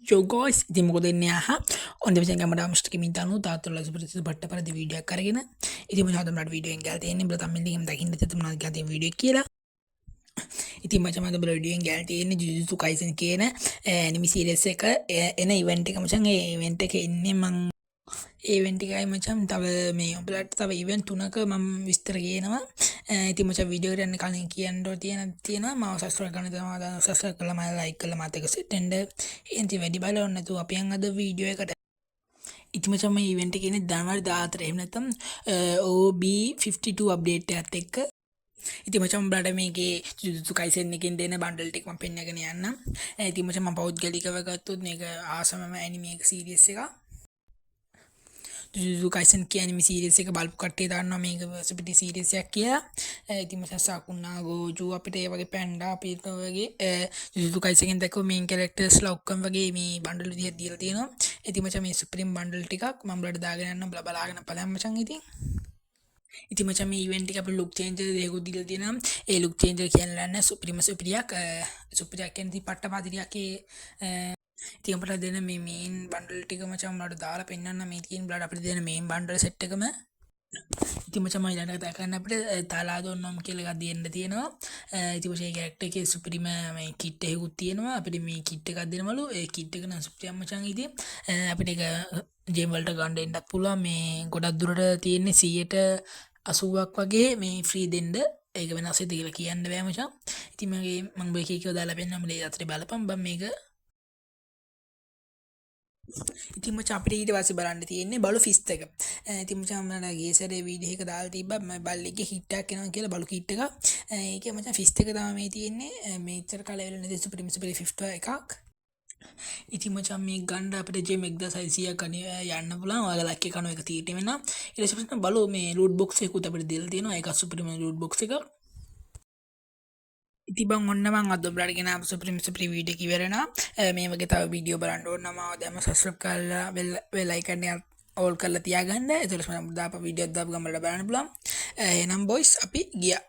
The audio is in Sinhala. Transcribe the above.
Yo guys, ඉතින් මොකද වෙන්නේ ඔන්න දෙවියන් ගමඩ මිස්ටර් කිමින් තානු තාත්තලා සුපරිත බට්ට පරදි වීඩියෝ එකක් අරගෙන ඉතින් මම හදන්න වීඩියෝ එකක් ගාලා තියෙන්නේ බල තමයි ලින්ක් දකින්න තියෙත් මොනවද කියලා තියෙන වීඩියෝ එක කියලා. ඉතින් මචං මම බල වීඩියෝ එකෙන් ගාලා තියෙන්නේ ජුජුත්සු කයිසන් කියන ඇනිමි සීරීස් එක එන ඉවෙන්ට් එක මචං ඒ ඉවෙන්ට් එක ඉන්නේ මං ඒවෙන්ට් එකයි මචං තව මේ ඔයාලට තව ඉවෙන්ට් තුනක මම විස්තර කියනවා. ඉතින් මචං වීඩියෝ එකට යන්න කලින් කියන්න තියෙනවා මාව සබ්ස්ක්‍රයිබ් කරන්න තමයි මම සබ්ස්ක්‍රයිබ් කරලා මම ලයික් කරලා මාත් එක්ක සෙට් වෙන්න. ඉතින් වැඩි බලන්න නැතුව අපි යන් අද වීඩියෝ එකට. ඉතින් මචං මේ ඉවෙන්ට් එකේ ඉන්නේ ජනවාරි 14 එහෙම නැත්නම් OB52 අප්ඩේට් එකත් එක්ක. ඉතින් මචං උඹලට මේකේ ජුජුත්සු කයිසන් එකෙන් දෙන බන්ඩල් ටික මම පෙන්නගෙන යන්නම්. ඉතින් මචං මම පෞද්ගලිකව ගත්තොත් මේක ආසමම ඇනිමි එක සීරීස් එකක්. ජුජුත්සු කයිසන් කියන ඇනිමි සීරීස් එක බලපු කට්ටිය දන්නවා මේක ස්පෙටි සීරීස් එකක් කියලා. ඉතින් මචං සාකුනා ගෝජු අපිට ඒ වගේ පැන්ඩා අපිට වගේ ජුජුත්සු කයිසන් එකෙන් දැක්කෝ මේන් කැරක්ටර්ස්ලා ඔක්කොම වගේ මේ බන්ඩල් විදිහට දීලා තියෙනවා. ඉතින් මචං මේ සුප්‍රීම් බන්ඩල් ටිකක් මම උඹලට දාගෙන යන්නම් බලාගෙන බලන්න මචං ඉතින් මචං මේ ඉවෙන්ට් එක අපේ ලුක් චේන්ජර් දෙකක් දීලා තියෙනවා. ඒ ලුක් චේන්ජර් කියන්නේ නැහැ සුප්‍රියක් කියන්නේ පට්ටපාදිරියක් ඉතින් අපිට දෙන මේ මේන් බන්ඩල් ටික මචං උඹලට දාලා පෙන්නන්න මේ තියෙන උඹලට අපිට දෙන මේන් බන්ඩල් සෙට් එකම ඉතින් මචං මම ඊළඟට කතා කරන්න අපිට තාලාදොන්නම් කියලා එකක් දෙන්න තියෙනවා. ඉතින් මේ කැරක්ටර් එකේ සුප්‍රීම මේ කිට් එකකුත් තියෙනවා. අපිට මේ කිට් එකක් දෙනවලු. ඒ කිට් එක නම් සුප්‍රියම් මචං ඉතින් අපිට ඒක ජේම් වලට ගන්න එන්නත් පුළුවන්. මේ ගොඩක් දුරට තියෙන්නේ 80ක් වගේ මේ ෆ්‍රී දෙන්න. ඒක වෙනස් වෙද කියලා කියන්න බෑ මචං. ඉතින් මම මේක කීකව දාලා පෙන්නන්න මේ අතරේ බලපන් බම් මේක. ඉතින් මචං අපිට ඊට පස්සේ බලන්න තියෙන්නේ බලු ෆිස්ට් එක. ඉතින් මචං මම ගිය සැරේ වීඩියෝ එක දාලා තිබ්බා මම බල්ලෙක්ගේ හිට් එකක් එනවා කියලා බලු කිට් එක. ඒකේ මචං ෆිස්ට් එක තමයි මේ තියෙන්නේ. මේච්චර කලවල නැති සුපිරිම 50 එකක්. ඉතින් මචං මේ ගන්න අපිට ජෙම් 1600ක් යන්න පුළුවන්. ඔයාලා ලක් එක කන එක තීරණය වෙනවා. ඊට පස්සේ බලු මේ ලූට් බොක්ස් එකකුත් අපිට දෙලා තියෙනවා. ඒක සුපිරිම ලූට් බොක්ස් එක. ඉතින් බං ඔන්න මම අද ඔයාලට ගෙන ආපු සුපිරිම වීඩියෝ එක ඉවරනවා. මේ වගේ තව වීඩියෝ බලන්න ඕන නම් ආවදම සබ්ස්ක්‍රයිබ් කරලා බෙල් අයිකන් එක ඕල් කරලා තියාගන්න. ඒතකොට මම දාපු වීඩියෝ දාපු ගමන් බලන්න පුළුවන්. එහෙනම් බොයිස් අපි ගියා.